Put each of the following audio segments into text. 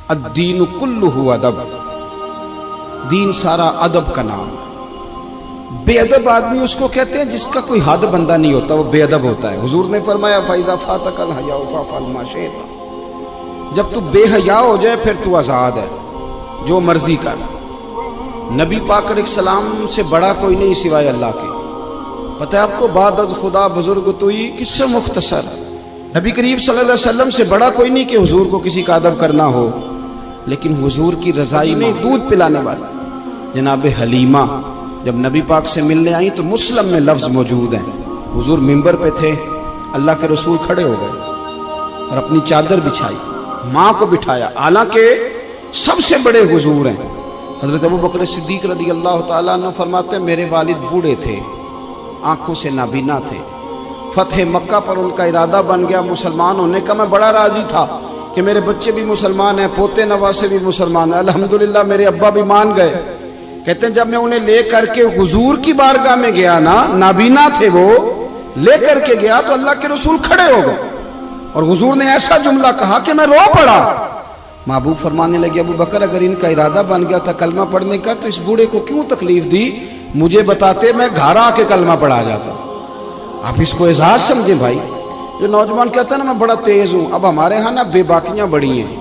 الدین کلہ ادب، دین سارا ادب کا نام ہے۔ بے ادب آدمی اس کو کہتے ہیں جس کا کوئی حد بندہ نہیں ہوتا، وہ بے ادب ہوتا ہے۔ حضور نے فرمایا فَإِذَا فَاتَكَ الْحَيَاءُ فَافْعَلْ مَا شِئْتَ، جب تو بے حیا ہو جائے پھر تو آزاد ہے، جو مرضی کر۔ نبی پاک علیہ السلام سے بڑا کوئی نہیں سوائے اللہ کے۔ پتہ ہے آپ کو، بعد از خدا بزرگ توئی کس سے مختصر، نبی کریم صلی اللہ علیہ وسلم سے بڑا کوئی نہیں کہ حضور کو کسی کا ادب کرنا ہو۔ لیکن حضور کی رضائی میں دودھ پلانے والا جناب حلیمہ جب نبی پاک سے ملنے آئیں تو مسلم میں لفظ موجود ہیں، حضور منبر پہ تھے، اللہ کے رسول کھڑے ہو گئے اور اپنی چادر بچھائی، ماں کو بٹھایا، حالانکہ سب سے بڑے حضور ہیں۔ حضرت ابو بکر صدیق رضی اللہ تعالیٰ عنہ فرماتے ہیں میرے والد بوڑھے تھے، آنکھوں سے نابینا تھے، فتح مکہ پر ان کا ارادہ بن گیا مسلمان ہونے کا۔ میں بڑا راضی تھا کہ میرے بچے بھی مسلمان ہیں، پوتے نواسے بھی مسلمان ہیں، الحمدللہ میرے ابا بھی مان گئے۔ کہتے ہیں جب میں انہیں لے کر کے حضور کی بارگاہ میں گیا نا، نابینا تھے وہ، لے کر کے گیا تو اللہ کے رسول کھڑے ہو گئے اور حضور نے ایسا جملہ کہا کہ میں رو پڑا۔ محبوب فرمانے لگے ابو بکر اگر ان کا ارادہ بن گیا تھا کلمہ پڑھنے کا تو اس بوڑھے کو کیوں تکلیف دی، مجھے بتاتے میں گھر آ کے کلمہ پڑھا جاتا۔ آپ اس کو اعزاز سمجھیں بھائی۔ جو نوجوان کہتا ہے نا میں بڑا تیز ہوں، اب ہمارے ہاں نا بے باکیاں بڑی ہیں،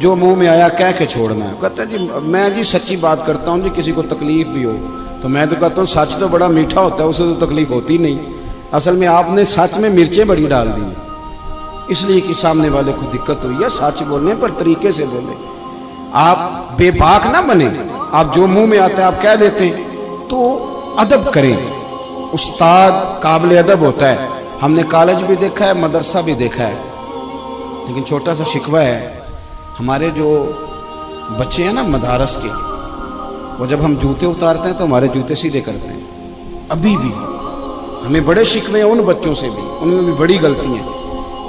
جو منہ میں آیا کہہ کے چھوڑنا ہے۔ کہتا ہے جی میں جی سچی بات کرتا ہوں، جی کسی کو تکلیف بھی ہو تو میں تو کہتا ہوں سچ تو بڑا میٹھا ہوتا ہے، اسے تو تکلیف ہوتی نہیں۔ اصل میں آپ نے سچ میں مرچیں بڑی ڈال دی، اس لیے کہ سامنے والے کو دقت ہوئی ہے۔ سچ بولنے پر طریقے سے بولے، آپ بے باک نہ بنے، آپ جو منہ میں آتا ہے آپ کہہ دیتے ہیں، تو ادب کریں۔ استاد قابل ادب ہوتا ہے، ہم نے کالج بھی دیکھا ہے، مدرسہ بھی دیکھا ہے، لیکن چھوٹا سا شکوہ ہے، ہمارے جو بچے ہیں نا مدارس کے، وہ جب ہم جوتے اتارتے ہیں تو ہمارے جوتے سیدھے کرتے ہیں۔ ابھی بھی ہمیں بڑے شکوے ہیں ان بچوں سے بھی، ان میں بھی بڑی غلطی ہیں۔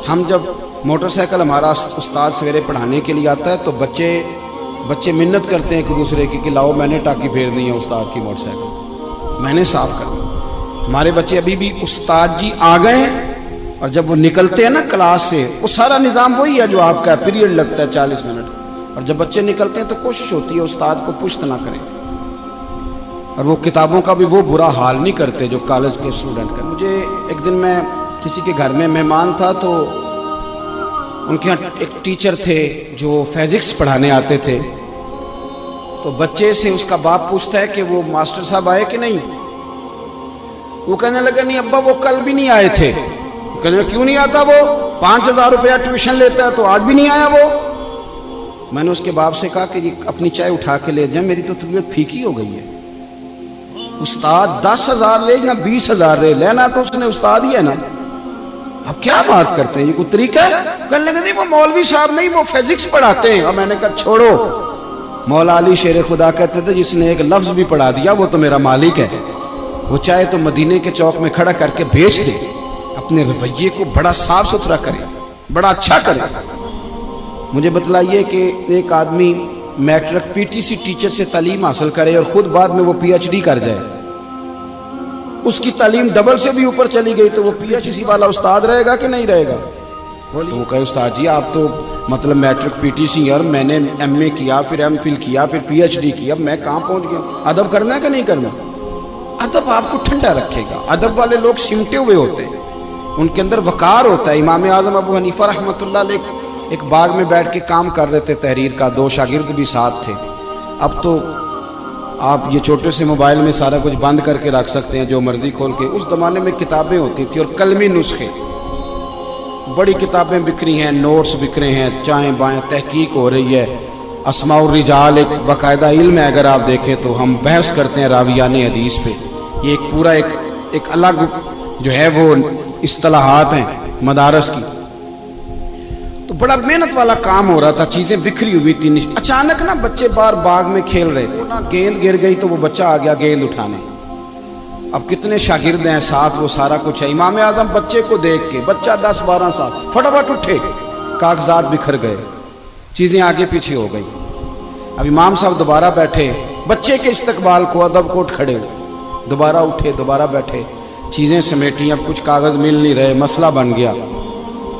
ہم جب موٹر سائیکل ہمارا استاد سویرے پڑھانے کے لیے آتا ہے تو بچے منت کرتے ہیں ایک دوسرے کی کہ لاؤ میں نے ٹاکی پھیر دی ہے استاد کی موٹر سائیکل، میں نے صاف کر دی۔ ہمارے بچے ابھی بھی استاد جی آ گئے ہیں، اور جب وہ نکلتے ہیں نا کلاس سے وہ سارا نظام وہی ہے جو آپ کا پیریڈ لگتا ہے 40 منٹ، اور جب بچے نکلتے ہیں تو کوشش ہوتی ہے استاد کو پشت نہ کریں، اور وہ کتابوں کا بھی وہ برا حال نہیں کرتے جو کالج کے اسٹوڈنٹ کا۔ مجھے ایک دن میں کسی کے گھر میں مہمان تھا تو ان کے یہاں ایک ٹیچر تھے جو فزکس پڑھانے آتے تھے، تو بچے سے اس کا باپ پوچھتا ہے کہ وہ ماسٹر صاحب آئے کہ نہیں؟ وہ کہنے لگا نہیں ابا وہ کل بھی نہیں آئے تھے۔ کہنے لگا کیوں نہیں آتا وہ؟ 5000 روپیہ ٹیوشن لیتا ہے تو آج بھی نہیں آیا وہ۔ میں نے اس کے باپ سے کہا کہ جی اپنی چائے اٹھا کے لے جائیں، میری تو طبیعت پھیکی ہو گئی ہے۔ استاد 10,000 لے یا 20,000 لے، لینا تو اس نے استاد ہی ہے نا، اب کیا بات کرتے ہیں، یہ کوئی طریقہ ہے؟ کہنے لگا نہیں وہ مولوی صاحب نہیں، وہ فزکس پڑھاتے ہیں۔ اور میں نے کہا چھوڑو، مولا علی شیر خدا کہتے تھے جس نے ایک لفظ بھی پڑھا دیا وہ تو میرا مالک ہے، وہ چاہے تو مدینے کے چوک میں کھڑا کر کے بھیج دے، اپنے رویے کو بڑا صاف ستھرا کرے، بڑا اچھا کرے۔ مجھے بتلائیے کہ ایک آدمی میٹرک PTC ٹیچر سے تعلیم حاصل کرے اور خود بعد میں وہ PhD کر جائے، اس کی تعلیم ڈبل سے بھی اوپر چلی گئی تو وہ PhD والا استاد رہے گا کہ نہیں رہے گا؟ تو وہ کہے استاد جی آپ تو مطلب میٹرک PTC اور میں نے MA کیا، پھر MPhil کیا، پھر PhD کیا، اب میں کہاں پہنچ گیا؟ ادب کرنا ہے کہ نہیں کرنا؟ ادب آپ کو ٹھنڈا رکھے گا۔ ادب والے لوگ سمٹے ہوئے ہوتے ہیں، ان کے اندر وقار ہوتا ہے۔ امام اعظم ابو حنیفہ رحمۃ اللہ علیہ ایک باغ میں بیٹھ کے کام کر رہے تھے تحریر کا، 2 شاگرد بھی ساتھ تھے۔ اب تو آپ یہ چھوٹے سے موبائل میں سارا کچھ بند کر کے رکھ سکتے ہیں، جو مرضی کھول کے۔ اس زمانے میں کتابیں ہوتی تھی اور قلمی نسخے، بڑی کتابیں بکری ہیں، نوٹس بک رہے ہیں، چائیں بائیں تحقیق ہو رہی ہے، اسماء الرجال ایک باقاعدہ علم ہے۔ اگر آپ دیکھیں تو ہم بحث کرتے ہیں راویان حدیث پہ، یہ ایک پورا ایک الگ جو ہے وہ اصطلاحات ہیں مدارس کی۔ تو بڑا محنت والا کام ہو رہا تھا، چیزیں بکھری ہوئی تھی۔ اچانک نا بچے باہر باغ میں کھیل رہے تھے، گیند گر گئی تو وہ بچہ آ گیا گیند اٹھانے۔ اب کتنے شاگرد ہیں ساتھ، وہ سارا کچھ ہے۔ امام اعظم بچے کو دیکھ کے، بچہ 10-12 سال، فٹافٹ اٹھے، کاغذات بکھر گئے، چیزیں آگے پیچھے ہو گئی۔ اب امام صاحب دوبارہ بیٹھے، بچے کے استقبال کو ادب کو اٹھ کھڑے، دوبارہ اٹھے، دوبارہ بیٹھے، چیزیں سمیٹی، اب کچھ کاغذ مل نہیں رہے، مسئلہ بن گیا۔